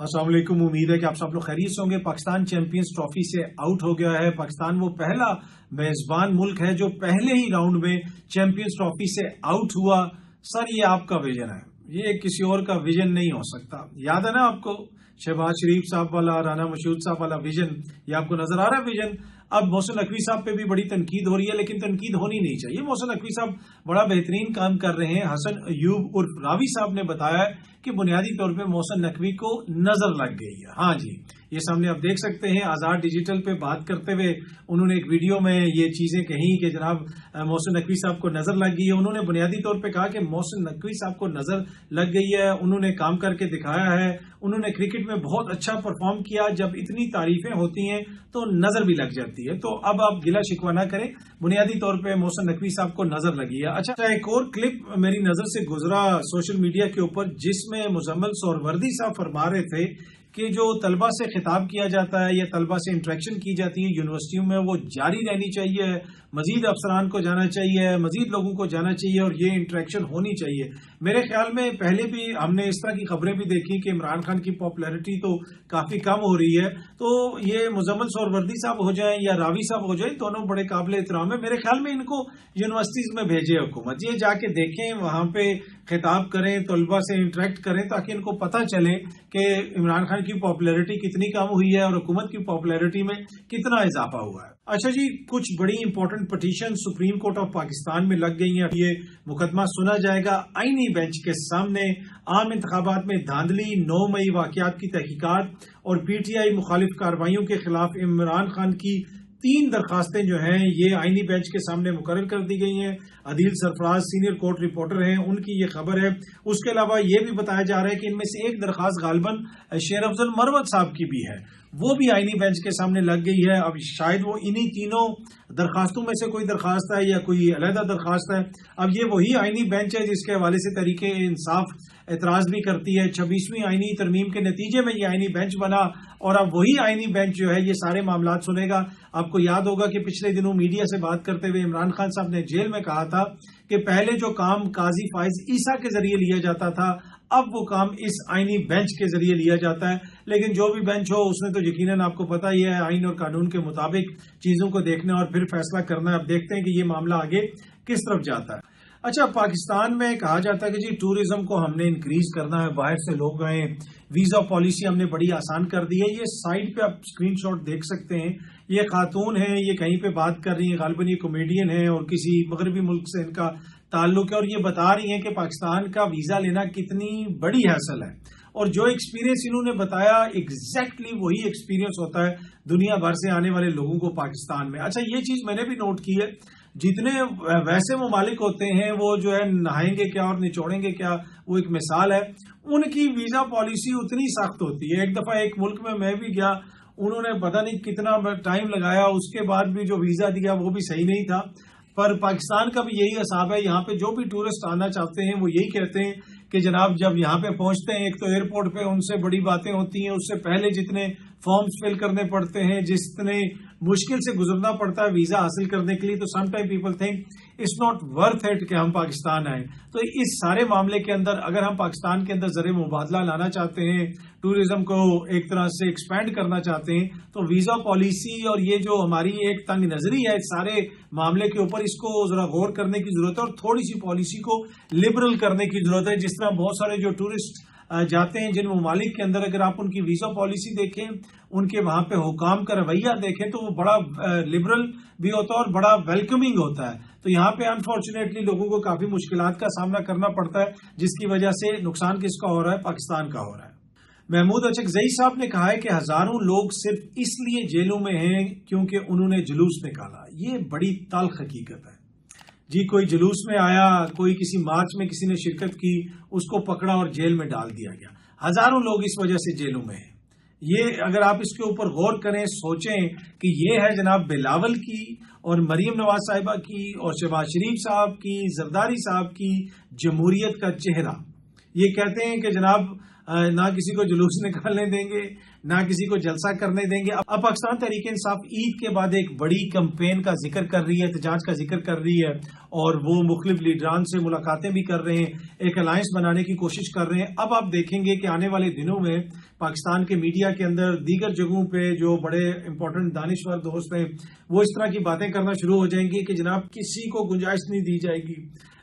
अस्सलाम वालेकुम। उम्मीद है कि आप सब लोग खैरियत से होंगे। पाकिस्तान चैंपियंस ट्रॉफी से आउट हो गया है। पाकिस्तान वो पहला मेजबान मुल्क है जो पहले ही राउंड में चैंपियंस ट्रॉफी से आउट हुआ। सर, ये आपका विजन है, ये किसी और का विजन नहीं हो सकता। याद है ना आपको शहबाज शरीफ साहब वाला, राना मशहूद साहब वाला विजन? ये आपको नजर आ रहा है विजन? अब मोहसिन नकवी साहब पे भी बड़ी तनकीद हो रही है, लेकिन तनकीद होनी नहीं चाहिए। मोहसिन नकवी साहब बड़ा बेहतरीन काम कर रहे हैं। हसन अयूब उर्फ रावी साहब ने बताया कि बुनियादी तौर पे मोहसिन नकवी को नजर लग गई है। हाँ जी, ये सामने आप देख सकते हैं। आजाद डिजिटल पे बात करते हुए उन्होंने एक वीडियो में ये चीजें कही कि जनाब मोहसिन नकवी साहब को नजर लग गई है। उन्होंने बुनियादी तौर पे कहा कि मोहसिन नकवी साहब को नजर लग गई है, उन्होंने काम करके दिखाया है, उन्होंने क्रिकेट में बहुत अच्छा परफॉर्म किया। जब इतनी तारीफें होती हैं तो नजर भी लग जाती है। तो अब आप गिला शिकवा ना करें, बुनियादी तौर पे मोहसिन नकवी साहब को नजर लगी है। अच्छा, एक और क्लिप मेरी नजर से गुजरा सोशल मीडिया के ऊपर, जिसमें मुजम्मिल सोहरवर्दी साहब फरमा रहे थे कि जो तलबा से खिताब किया जाता है या तलबा से इंटरेक्शन की जाती है यूनिवर्सिटियों में, वो जारी रहनी चाहिए, मजीद अफसरान को जाना चाहिए, मजीद लोगों को जाना चाहिए और ये इंटरेक्शन होनी चाहिए। मेरे ख्याल में पहले भी हमने इस तरह की खबरें भी देखी कि इमरान खान की पॉपुलैरिटी तो काफी कम हो रही है। तो ये मुजम्मिल सोहरवर्दी साहब हो जाएं या रावी साहब हो जाएं, दोनों बड़े काबिल एहतराम है। मेरे ख्याल में इनको यूनिवर्सिटीज में भेजे हुकूमत, ये जाके देखें, वहां पे खिताब करें, तलबा से इंटरेक्ट करें, ताकि इनको पता चले कि इमरान खान की पॉपुलैरिटी कितनी कम हुई है और हुकूमत की पॉपुलैरिटी में कितना इजाफा हुआ है। अच्छा जी, कुछ बड़ी important petition supreme court of Pakistan में लग गई हैं। ये मुकदमा सुना जाएगा आईनी बेंच के सामने। आम इंतखाबात में धांधली, 9 मई वाकयात की तहकीकात और पीटीआई मुखालिफ कार्रवाइयों के खिलाफ इमरान खान की 3 दरखास्तें जो हैं ये आईनी बेंच के सामने मुकर्रर कर दी गई हैं। Adeel Sarfaraz senior court reporter हैं, उनकी ये खबर है। उसके अलावा ये भी बताया जा रहा है कि इनमें से एक दरखास्त गालिबन शेर अफजल मरवत साहब की भी है, वो भी आईनी बेंच के सामने लग गई है। अब शायद वो इन्हीं तीनों दरखास्तों में से कोई दरखास्त है या कोई अलहदा दरखास्त है। अब ये वही आईनी बेंच है जिसके हवाले से तरीके इंसाफ एतराज भी करती है। 26वीं आईनी तरमीम के नतीजे में ये आईनी बेंच बना और अब वही आईनी बेंच जो है ये सारे मामलात सुनेगा। आपको याद होगा कि पिछले दिनों मीडिया से बात करते हुए इमरान खान साहब ने जेल में कहा था कि पहले जो काम काजी फाइज ईसा के जरिए लिया जाता था, अब वो काम इस आईनी बेंच के जरिए लिया जाता है। लेकिन जो भी बेंच हो, उसने तो यकीनन आपको पता ही है आईन और कानून के मुताबिक चीजों को देखना और फिर फैसला करना है। अब देखते हैं कि ये मामला आगे किस तरफ जाता है। अच्छा, पाकिस्तान में कहा जाता है कि जी टूरिज्म को हमने इंक्रीज करना है, बाहर से लोग आए, वीजा पॉलिसी हमने बड़ी आसान कर दी है। ये साइड पे आप स्क्रीनशॉट देख सकते हैं। ये खातून है, ये कहीं पे बात कर रही है, गालिबन ये कॉमेडियन है और किसी मगरबी मुल्क से इनका ताल्लुक है, और ये बता रही है कि पाकिस्तान का वीजा लेना कितनी बड़ी हैसल है। और जो एक्सपीरियंस इन्होंने बताया, एग्जैक्टली वही एक्सपीरियंस होता है दुनिया भर से आने वाले लोगों को पाकिस्तान में। अच्छा, ये चीज मैंने भी नोट की है, जितने वैसे ममालिक होते हैं वो जो है नहाएंगे क्या और निचोड़ेंगे क्या, वो एक मिसाल है। उनकी वीजा पॉलिसी उतनी सख्त होती है। एक दफा एक मुल्क में मैं भी गया, उन्होंने पता नहीं कितना टाइम लगाया, उसके बाद भी जो वीजा दिया वो भी सही नहीं था। पर पाकिस्तान का भी यही हिसाब है। यहाँ पे जो भी टूरिस्ट आना चाहते हैं वो यही कहते हैं कि जनाब जब यहाँ पे पहुंचते हैं, एक तो एयरपोर्ट पे उनसे बड़ी बातें होती हैं, उससे पहले जितने फॉर्म्स फिल करने पड़ते हैं, जितने मुश्किल से गुजरना पड़ता है वीजा हासिल करने के लिए, तो sometime people think it's not worth it कि हम पाकिस्तान आए। तो इस सारे मामले के अंदर अगर हम पाकिस्तान के अंदर ज़रिए मुबादला लाना चाहते हैं, टूरिज्म को एक तरह से एक्सपैंड करना चाहते हैं, तो वीजा पॉलिसी और ये जो हमारी एक तंग नजरी है इस सारे मामले के ऊपर, इसको जरा गौर करने की जरूरत है और थोड़ी सी पॉलिसी को लिबरल करने की जरूरत है। जिस तरह बहुत सारे जो टूरिस्ट जाते हैं जिन ममालिक के अंदर, अगर आप उनकी वीजा पॉलिसी देखें, उनके वहां पे हुकाम का रवैया देखें, तो वो बड़ा लिबरल भी होता है और बड़ा वेलकमिंग होता है। तो यहाँ पे अनफॉर्चुनेटली लोगों को काफी मुश्किलात का सामना करना पड़ता है, जिसकी वजह से नुकसान किसका हो रहा है? पाकिस्तान का हो रहा है। महमूद अचकजई साहब ने कहा है कि हजारों लोग सिर्फ इसलिए जेलों में हैं क्योंकि उन्होंने जुलूस निकाला। ये बड़ी तल्ख हकीकत है जी। कोई जुलूस में आया, कोई किसी मार्च में किसी ने शिरकत की, उसको पकड़ा और जेल में डाल दिया गया। हजारों लोग इस वजह से जेलों में हैं। ये अगर आप इसके ऊपर गौर करें, सोचें कि ये है जनाब बिलावल की और मरीम नवाज साहिबा की और शहबाज शरीफ साहब की, जरदारी साहब की जमहूरियत का चेहरा। ये कहते हैं कि जनाब نہ کسی کو جلوس نکالنے دیں گے، نہ کسی کو جلسہ کرنے دیں گے۔ اب پاکستان تحریک انصاف عید کے بعد ایک بڑی کمپین کا ذکر کر رہی ہے، احتجاج کا ذکر کر رہی ہے، اور وہ مختلف لیڈران سے ملاقاتیں بھی کر رہے ہیں، ایک الائنس بنانے کی کوشش کر رہے ہیں۔ اب آپ دیکھیں گے کہ آنے والے دنوں میں پاکستان کے میڈیا کے اندر دیگر جگہوں پہ جو بڑے امپورٹنٹ دانشور دوست ہیں وہ اس طرح کی باتیں کرنا شروع ہو جائیں گی کہ جناب کسی کو گنجائش نہیں دی جائے گی،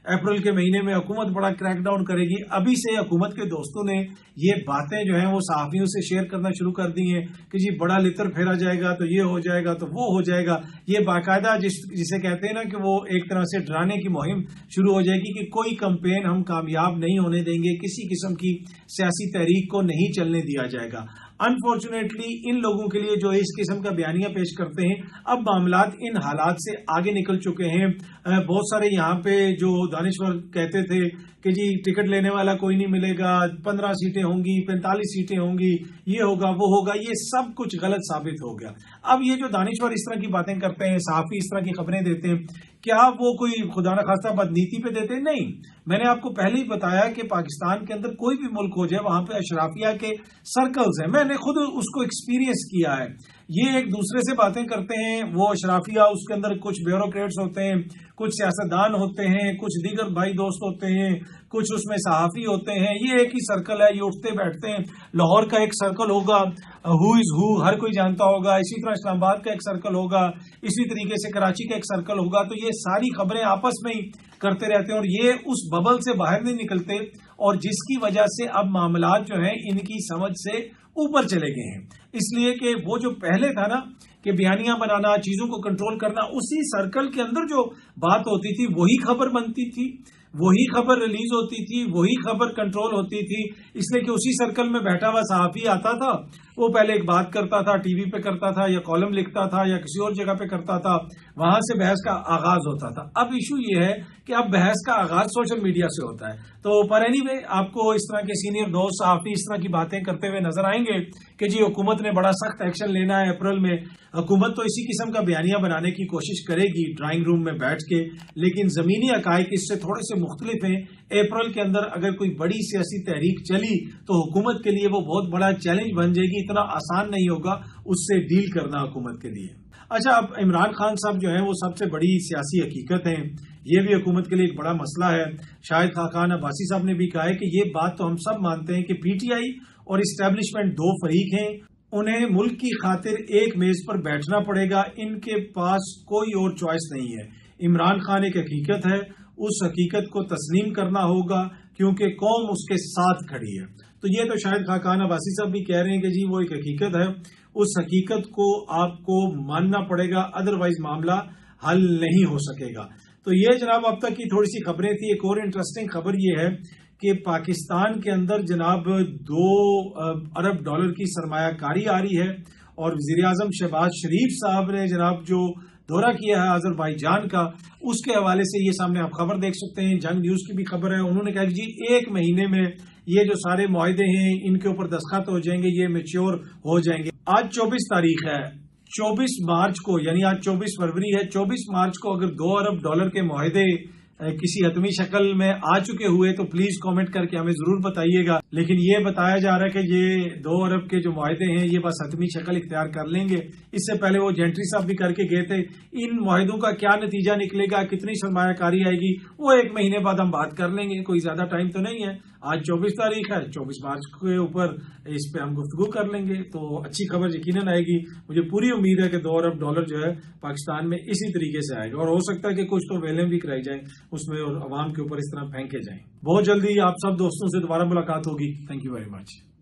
اپریل کے مہینے میں حکومت بڑا کریک ڈاؤن کرے گی۔ ابھی سے حکومت کے دوستوں نے یہ باتیں جو ہیں وہ صحافیوں سے شیئر کرنا شروع کر دی ہیں کہ جی بڑا لتر پھیرا جائے گا تو یہ ہو جائے گا تو وہ ہو جائے گا۔ یہ باقاعدہ جسے کہتے ہیں نا کہ وہ ایک طرح سے ڈرانے کی مہم شروع ہو جائے گی کہ کوئی کمپین ہم کامیاب نہیں ہونے دیں گے، کسی قسم کی سیاسی تحریک کو نہیں چلنے دیا جائے گا۔ انفارچونیٹلی ان لوگوں کے لیے جو اس قسم کا بیانیہ پیش کرتے ہیں، اب معاملات ان حالات سے آگے نکل چکے ہیں۔ بہت سارے یہاں پہ جو دانشور کہتے تھے کہ جی ٹکٹ لینے والا کوئی نہیں ملے گا، 15 سیٹیں ہوں گی، 45 سیٹیں ہوں گی، یہ ہوگا وہ ہوگا، یہ سب کچھ غلط ثابت ہو گیا۔ اب یہ جو دانشور اس طرح کی باتیں کرتے ہیں، صحافی اس طرح کی خبریں دیتے ہیں، کیا وہ کوئی خدا نخواستہ بدنیتی پہ دیتے ہیں؟ نہیں، میں نے آپ کو پہلے ہی بتایا کہ پاکستان کے اندر کوئی بھی ملک ہو جائے وہاں پہ اشرافیہ کے سرکلز ہیں، میں نے خود اس کو ایکسپیرینس کیا ہے۔ یہ ایک دوسرے سے باتیں کرتے ہیں، وہ اشرافیہ، اس کے اندر کچھ بیوروکریٹس ہوتے ہیں، کچھ سیاستدان ہوتے ہیں، کچھ دیگر بھائی دوست ہوتے ہیں، کچھ اس میں صحافی ہوتے ہیں، یہ ایک ہی سرکل ہے، یہ اٹھتے بیٹھتے ہیں۔ لاہور کا ایک سرکل ہوگا، ہو از ہو ہر کوئی جانتا ہوگا، اسی طرح اسلام آباد کا ایک سرکل ہوگا، اسی طریقے سے کراچی کا ایک سرکل ہوگا، تو یہ ساری خبریں آپس میں ہی کرتے رہتے ہیں اور یہ اس ببل سے باہر نہیں نکلتے، اور جس کی وجہ سے اب معاملات جو ہیں ان کی سمجھ سے اوپر چلے گئے ہیں۔ اس لیے کہ وہ جو پہلے تھا نا کہ بیانیاں بنانا، چیزوں کو کنٹرول کرنا، اسی سرکل کے اندر جو بات ہوتی تھی وہی خبر بنتی تھی، وہی خبر ریلیز ہوتی تھی، وہی خبر کنٹرول ہوتی تھی، اس لیے کہ اسی سرکل میں بیٹھا ہوا صحافی آتا تھا، وہ پہلے ایک بات کرتا تھا، ٹی وی پہ کرتا تھا یا کالم لکھتا تھا یا کسی اور جگہ پہ کرتا تھا، وہاں سے بحث کا آغاز ہوتا تھا۔ اب ایشو یہ ہے کہ اب بحث کا آغاز سوشل میڈیا سے ہوتا ہے۔ تو پر اینی وے آپ کو اس طرح کے سینئر دوست صحافی اس طرح کی باتیں کرتے ہوئے نظر آئیں گے کہ جی حکومت نے بڑا سخت ایکشن لینا ہے اپریل میں۔ حکومت تو اسی قسم کا بیانیہ بنانے کی کوشش کرے گی ڈرائنگ روم میں بیٹھ کے، لیکن زمینی حقائق اس سے تھوڑے سے مختلف ہیں۔ اپریل کے اندر اگر کوئی بڑی سیاسی تحریک چلی تو حکومت کے لیے وہ بہت بڑا چیلنج بن جائے گی، اتنا آسان نہیں ہوگا اس سے ڈیل کرنا حکومت کے لیے۔ اچھا، اب عمران خان صاحب جو ہیں وہ سب سے بڑی سیاسی حقیقت ہیں، یہ بھی حکومت کے لیے ایک بڑا مسئلہ ہے۔ شاہد خاقان عباسی صاحب نے بھی کہا ہے کہ یہ بات تو ہم سب مانتے ہیں کہ پی ٹی آئی اور اسٹیبلشمنٹ دو فریق ہیں، انہیں ملک کی خاطر ایک میز پر بیٹھنا پڑے گا، ان کے پاس کوئی اور چوائس نہیں ہے۔ عمران خان ایک حقیقت ہے، اس حقیقت کو تسلیم کرنا ہوگا کیونکہ قوم اس کے ساتھ کھڑی ہے۔ تو یہ تو شاہد خاقان عباسی صاحب بھی کہہ رہے ہیں کہ جی وہ ایک حقیقت ہے، اس حقیقت کو آپ کو ماننا پڑے گا، ادروائز معاملہ حل نہیں ہو سکے گا۔ تو یہ جناب اب تک کی تھوڑی سی خبریں تھی۔ ایک اور انٹرسٹنگ خبر یہ ہے کہ پاکستان کے اندر جناب 2 ارب ڈالر کی سرمایہ کاری آ رہی ہے، اور وزیر اعظم شہباز شریف صاحب نے جناب جو دورہ کیا ہے آذربائیجان کا، اس کے حوالے سے یہ سامنے آپ خبر دیکھ سکتے ہیں، جنگ نیوز کی بھی خبر ہے۔ انہوں نے کہا کہ جی 1 مہینے میں یہ جو سارے معاہدے ہیں ان کے اوپر دستخط ہو جائیں گے، یہ میچور ہو جائیں گے۔ آج 24 تاریخ ہے، 24 مارچ کو، یعنی آج 24 فروری ہے، 24 مارچ کو اگر 2 ارب ڈالر کے معاہدے کسی حتمی شکل میں آ چکے ہوئے تو پلیز کامنٹ کر کے ہمیں ضرور بتائیے گا۔ لیکن یہ بتایا جا رہا ہے کہ یہ 2 ارب کے جو معاہدے ہیں یہ بس حتمی شکل اختیار کر لیں گے۔ اس سے پہلے وہ جینٹری صاحب بھی کر کے گئے تھے۔ ان معاہدوں کا کیا نتیجہ نکلے گا، کتنی سرمایہ کاری آئے گی، وہ 1 مہینے بعد ہم بات کر لیں گے، کوئی زیادہ ٹائم تو نہیں ہے۔ آج 24 تاریخ ہے، 24 مارچ کے اوپر اس پہ ہم گفتگو کر لیں گے، تو اچھی خبر یقیناً آئے گی۔ مجھے پوری امید ہے کہ 2 ارب ڈالر جو ہے پاکستان میں اسی طریقے سے آئے گا، اور ہو سکتا ہے کہ کچھ تو ویلیں بھی کرائی جائیں اس میں اور عوام کے اوپر اس طرح پھینکے جائیں۔ بہت جلدی آپ سب دوستوں سے دوبارہ ملاقات ہوگی۔ Thank you very much.